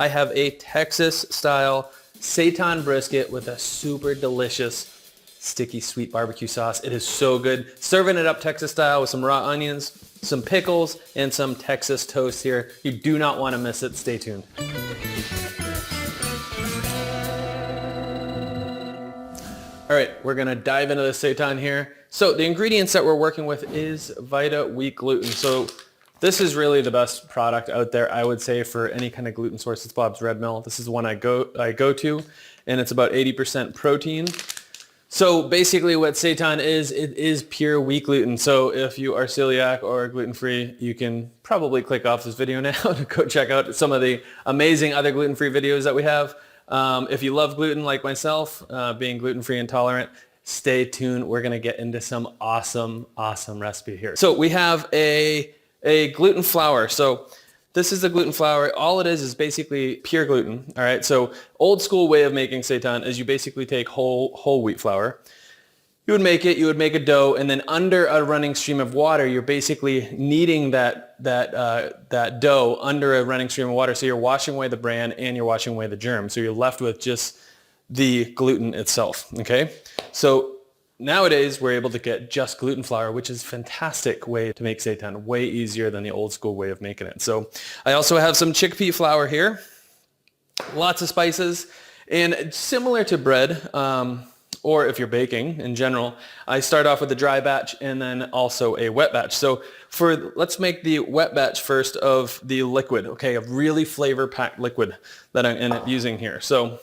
I have a Texas style seitan brisket with a super delicious sticky sweet barbecue sauce. It is so good. Serving it up Texas style with some raw onions, some pickles, and some Texas toast here. You do not want to miss it. Stay tuned. All right, we're gonna dive into the seitan here. So the ingredients that we're working with is Vita wheat gluten. So this is really the best product out there, I would say, for any kind of gluten source. It's Bob's Red Mill. This is the one I go to, and it's about 80% protein. So basically what seitan is, it is pure wheat gluten. So if you are celiac or gluten-free, you can probably click off this video now to go check out some of the amazing other gluten-free videos that we have. If you love gluten like myself, being gluten-free and tolerant, stay tuned. We're gonna get into some awesome recipe here. So we have a gluten flour. So this is the gluten flour. All it is basically pure gluten. All right. So old school way of making seitan is you basically take whole wheat flour. You would make a dough, and then under a running stream of water, you're basically kneading that dough under a running stream of water. So you're washing away the bran and you're washing away the germ. So you're left with just the gluten itself. Okay. So nowadays, we're able to get just gluten flour, which is a fantastic way to make seitan, way easier than the old school way of making it. So I also have some chickpea flour here, lots of spices, and similar to bread, or if you're baking in general, I start off with a dry batch and then also a wet batch. So let's make the wet batch first of the liquid, okay, a really flavor-packed liquid that I end up using here. So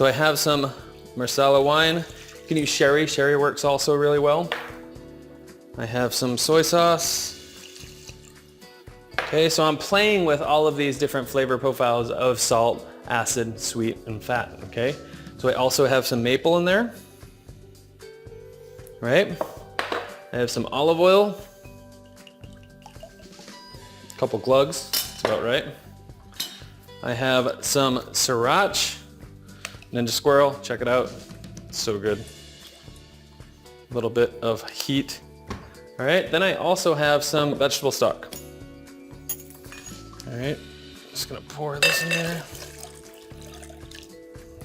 I have some Marsala wine. You can use sherry. Sherry works also really well. I have some soy sauce. Okay, so I'm playing with all of these different flavor profiles of salt, acid, sweet, and fat, okay? So I also have some maple in there, right? I have some olive oil, a couple glugs, that's about right. I have some sriracha, Ninja Squirrel, check it out, it's so good. A little bit of heat. All right, then I also have some vegetable stock. All right, just gonna pour this in there.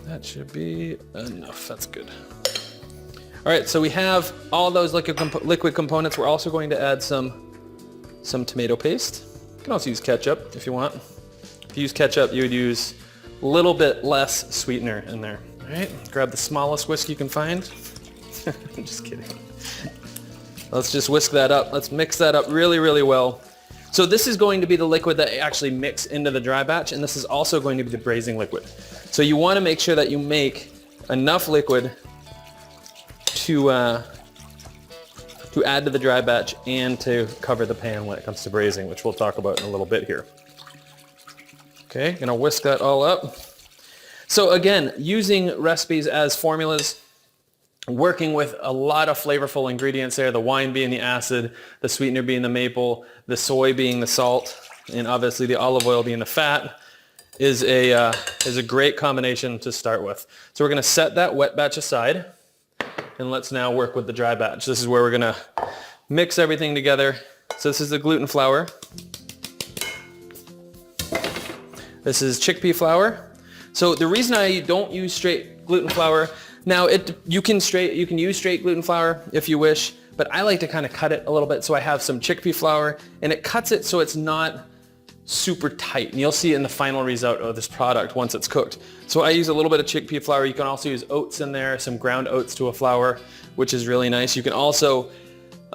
That should be enough, that's good. All right, so we have all those liquid components. We're also going to add some tomato paste. You can also use ketchup if you want. If you use ketchup, you would use a little bit less sweetener in there. All right, grab the smallest whisk you can find. I'm just kidding. Let's just whisk that up. Let's mix that up really well. So this is going to be the liquid that actually mix into the dry batch, and this is also going to be the braising liquid. So you want to make sure that you make enough liquid to add to the dry batch and to cover the pan when it comes to braising, which we'll talk about in a little bit here. Okay, gonna whisk that all up. So again, using recipes as formulas, working with a lot of flavorful ingredients there, the wine being the acid, the sweetener being the maple, the soy being the salt, and obviously the olive oil being the fat, is a great combination to start with. So we're gonna set that wet batch aside, and let's now work with the dry batch. This is where we're gonna mix everything together. So this is the gluten flour. This is chickpea flour. So the reason I don't use straight gluten flour, now you can use straight gluten flour if you wish, but I like to kind of cut it a little bit. So I have some chickpea flour, and it cuts it so it's not super tight. And you'll see in the final result of this product once it's cooked. So I use a little bit of chickpea flour. You can also use oats in there, some ground oats to a flour, which is really nice. You can also,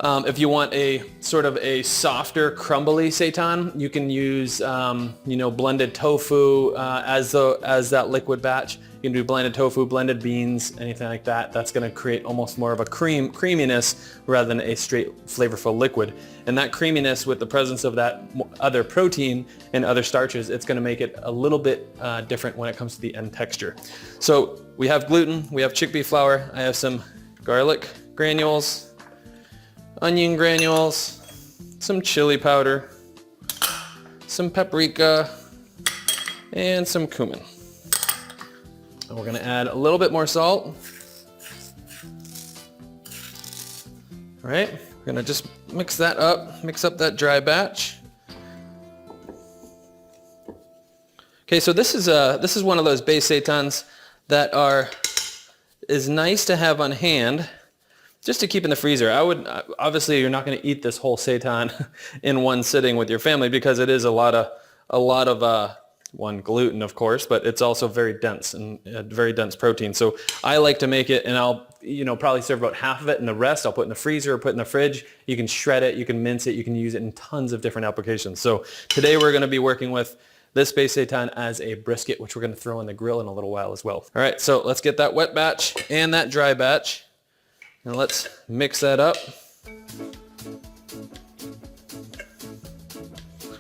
if you want a sort of a softer, crumbly seitan, you can use, blended tofu as that liquid batch. You can do blended tofu, blended beans, anything like that. That's going to create almost more of a creaminess rather than a straight flavorful liquid. And that creaminess with the presence of that other protein and other starches, it's going to make it a little bit different when it comes to the end texture. So we have gluten, we have chickpea flour, I have some garlic granules, onion granules, some chili powder, some paprika, and some cumin. And we're going to add a little bit more salt. All right, we're going to just mix that up, mix up that dry batch. Okay, so this is one of those base seitans that is nice to have on hand just to keep in the freezer. Obviously you're not going to eat this whole seitan in one sitting with your family because it is a lot of one, gluten, of course, but it's also very dense and very dense protein. So I like to make it, and I'll probably serve about half of it, and the rest I'll put in the freezer or put in the fridge. You can shred it, you can mince it, you can use it in tons of different applications. So today we're going to be working with this base seitan as a brisket, which we're going to throw in the grill in a little while as well. All right, so let's get that wet batch and that dry batch, and let's mix that up.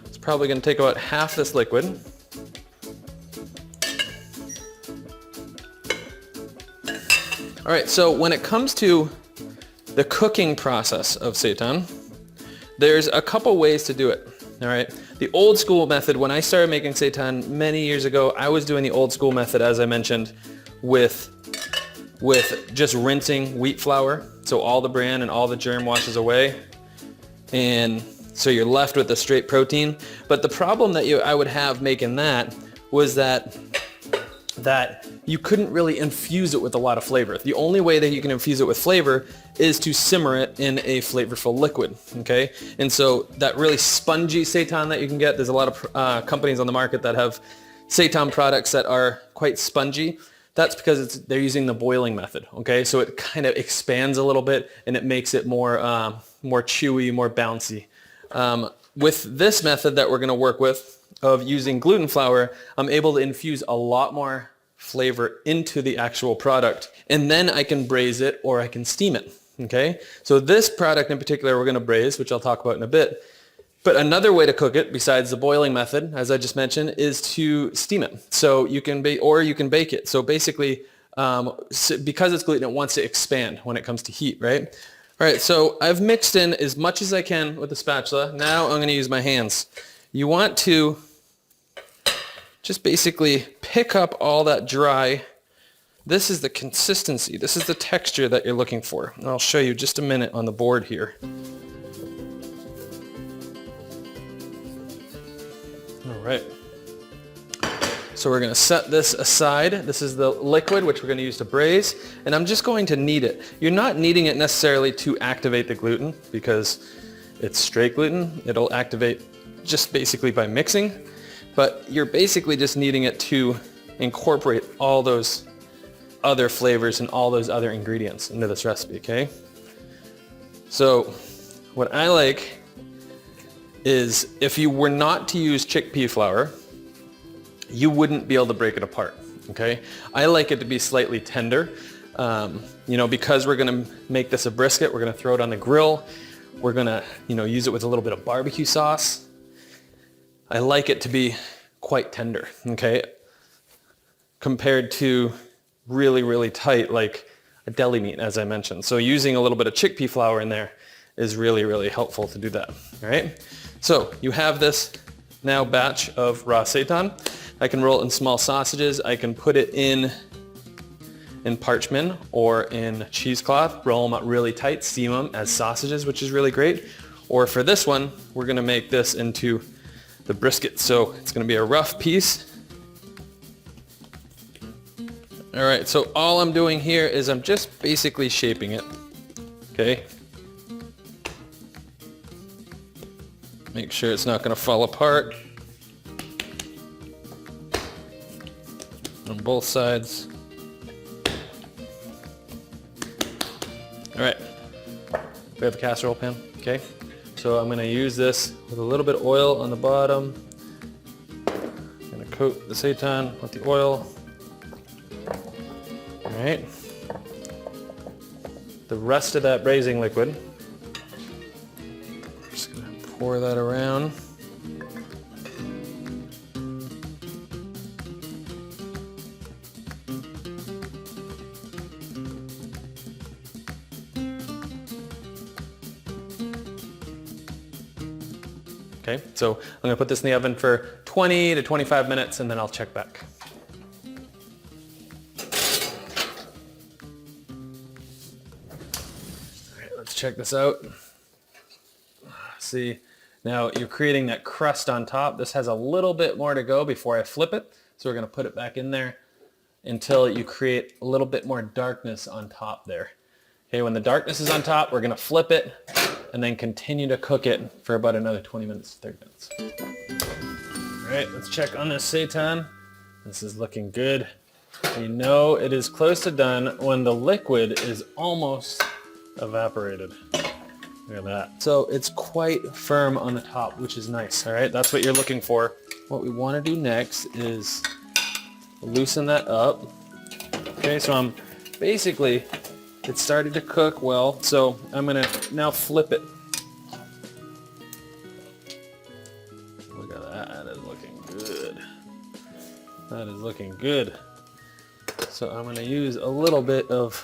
It's probably going to take about half this liquid. All right, so when it comes to the cooking process of seitan, there's a couple ways to do it. All right, the old school method, when I started making seitan many years ago, I was doing the old school method, as I mentioned, with just rinsing wheat flour, so all the bran and all the germ washes away, and so you're left with the straight protein. But the problem that I would have making that was that you couldn't really infuse it with a lot of flavor. The only way that you can infuse it with flavor is to simmer it in a flavorful liquid, okay? And so that really spongy seitan that you can get, there's a lot of companies on the market that have seitan products that are quite spongy. That's because they're using the boiling method, okay? So it kind of expands a little bit and it makes it more chewy, more bouncy. With this method that we're gonna work with, of using gluten flour, I'm able to infuse a lot more flavor into the actual product, and then I can braise it or I can steam it, okay? So this product in particular we're going to braise, which I'll talk about in a bit. But another way to cook it besides the boiling method, as I just mentioned, is to steam it. So you can bake it. So basically, because it's gluten, it wants to expand when it comes to heat, right? All right, so I've mixed in as much as I can with the spatula. Now I'm going to use my hands. You want to just basically pick up all that dry. This is the consistency. This is the texture that you're looking for. And I'll show you just a minute on the board here. All right. So we're going to set this aside. This is the liquid which we're going to use to braise, and I'm just going to knead it. You're not kneading it necessarily to activate the gluten because it's straight gluten. It'll activate just basically by mixing. But you're basically just kneading it to incorporate all those other flavors and all those other ingredients into this recipe, okay? So what I like is if you were not to use chickpea flour, you wouldn't be able to break it apart, okay? I like it to be slightly tender. Because we're gonna make this a brisket, we're gonna throw it on the grill. We're gonna, use it with a little bit of barbecue sauce. I like it to be quite tender, okay? Compared to really, really tight, like a deli meat, as I mentioned. So using a little bit of chickpea flour in there is really, really helpful to do that, all right? So you have this now batch of raw seitan. I can roll it in small sausages. I can put it in parchment or in cheesecloth, roll them up really tight, steam them as sausages, which is really great. Or for this one, we're gonna make this into the brisket. So it's gonna be a rough piece. All right, so all I'm doing here is I'm just basically shaping it, okay? Make sure it's not gonna fall apart on both sides. All right, we have a casserole pan, okay? So I'm gonna use this with a little bit of oil on the bottom. I'm gonna coat the seitan with the oil. All right. The rest of that braising liquid, just gonna pour that around. Okay, so I'm gonna put this in the oven for 20 to 25 minutes and then I'll check back. All right, let's check this out. See, Now you're creating that crust on top. This has a little bit more to go before I flip it. So we're gonna put it back in there until you create a little bit more darkness on top there. Okay, when the darkness is on top, we're gonna flip it and then continue to cook it for about another 20 minutes, 30 minutes. All right, let's check on this seitan. This is looking good. You know it is close to done when the liquid is almost evaporated. Look at that. So it's quite firm on the top, which is nice, all right? That's what you're looking for. What we wanna do next is loosen that up. Okay, so I'm basically, it's starting to cook well, so I'm gonna now flip it. Look at that, that is looking good. That is looking good. So I'm gonna use a little bit of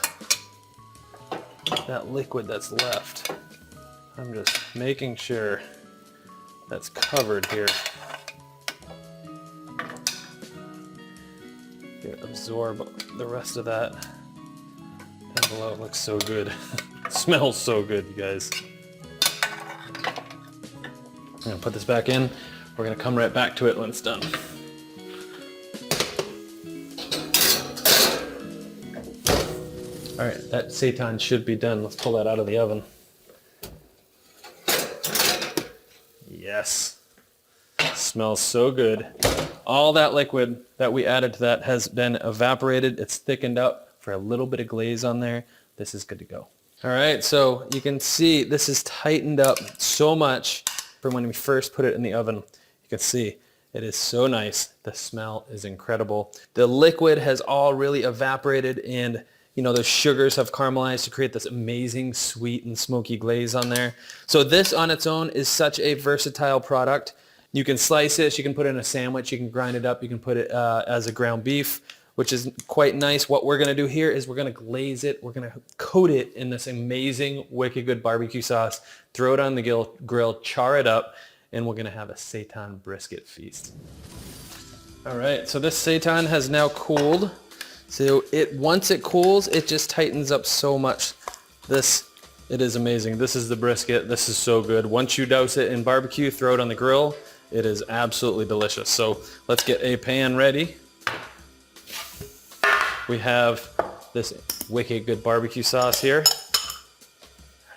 that liquid that's left. I'm just making sure that's covered here. Absorb the rest of that down below. It looks so good. It smells so good, you guys. I'm gonna put this back in. We're gonna come right back to it when it's done. All right, that seitan should be done. Let's pull that out of the oven. Yes, smells so good. All that liquid that we added to that has been evaporated. It's thickened up for a little bit of glaze on there. This is good to go. All right, so you can see this is tightened up so much from when we first put it in the oven. You can see it is so nice. The smell is incredible. The liquid has all really evaporated, and you know, the sugars have caramelized to create this amazing sweet and smoky glaze on there. So this on its own is such a versatile product. You can slice it, you can put it in a sandwich, you can grind it up, you can put it as a ground beef, which is quite nice. What we're gonna do here is we're gonna glaze it, we're gonna coat it in this amazing, wicked good barbecue sauce, throw it on the grill, char it up, and we're gonna have a seitan brisket feast. All right, so this seitan has now cooled. So once it cools, it just tightens up so much. It is amazing. This is the brisket. This is so good. Once you douse it in barbecue, throw it on the grill. It is absolutely delicious. So let's get a pan ready. We have this wicked good barbecue sauce here.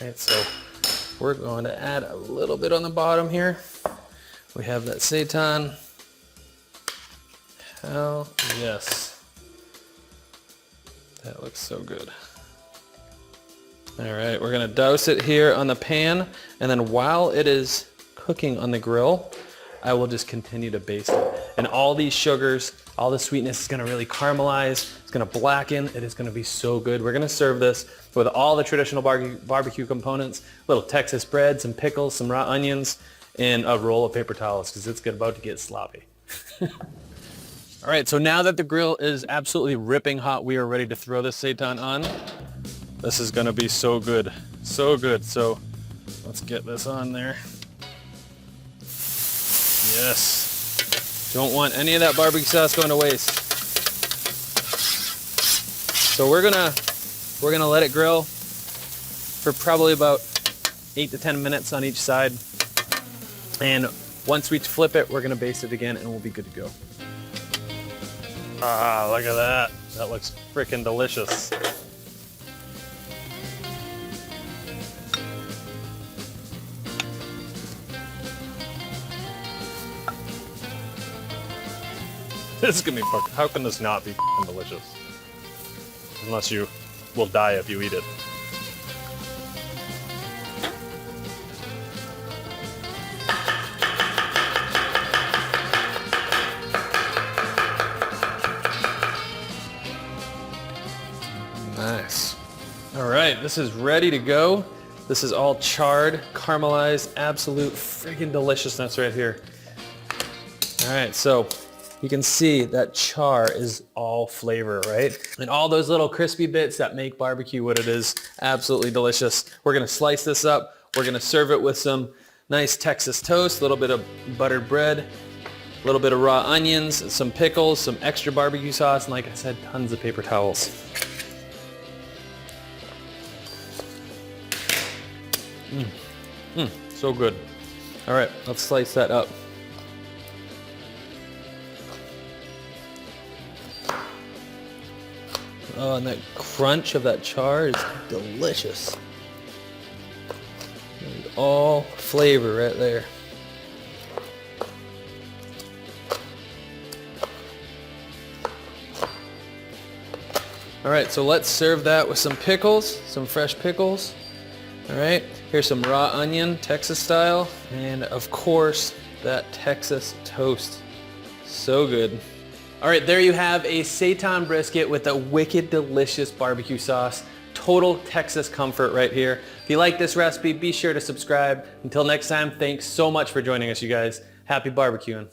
All right, so we're going to add a little bit on the bottom here. We have that seitan. Hell yes. That looks so good. All right, we're gonna douse it here on the pan, and then while it is cooking on the grill, I will just continue to baste it. And all these sugars, all the sweetness is gonna really caramelize, it's gonna blacken, it is gonna be so good. We're gonna serve this with all the traditional barbecue components, a little Texas bread, some pickles, some raw onions, and a roll of paper towels, because it's about to get sloppy. All right, so now that the grill is absolutely ripping hot, we are ready to throw this seitan on. This is gonna be so good, so good. So let's get this on there. Yes. Don't want any of that barbecue sauce going to waste. So we're gonna let it grill for probably about 8 to 10 minutes on each side. And once we flip it, we're gonna baste it again and we'll be good to go. Ah, look at that. That looks freaking delicious. This is gonna be fucking, how can this not be fucking delicious? Unless you will die if you eat it. Nice. All right, this is ready to go. This is all charred, caramelized, absolute freaking deliciousness right here. All right, so you can see that char is all flavor, right? And all those little crispy bits that make barbecue what it is, absolutely delicious. We're gonna slice this up. We're gonna serve it with some nice Texas toast, a little bit of buttered bread, a little bit of raw onions, some pickles, some extra barbecue sauce, and like I said, tons of paper towels. So good. All right, let's slice that up. Oh, and that crunch of that char is delicious. All flavor right there. All right, so let's serve that with some pickles, some fresh pickles. All right, here's some raw onion, Texas style, and of course, that Texas toast. So good. All right, there you have a seitan brisket with a wicked delicious barbecue sauce. Total Texas comfort right here. If you like this recipe, be sure to subscribe. Until next time, thanks so much for joining us, you guys. Happy barbecuing.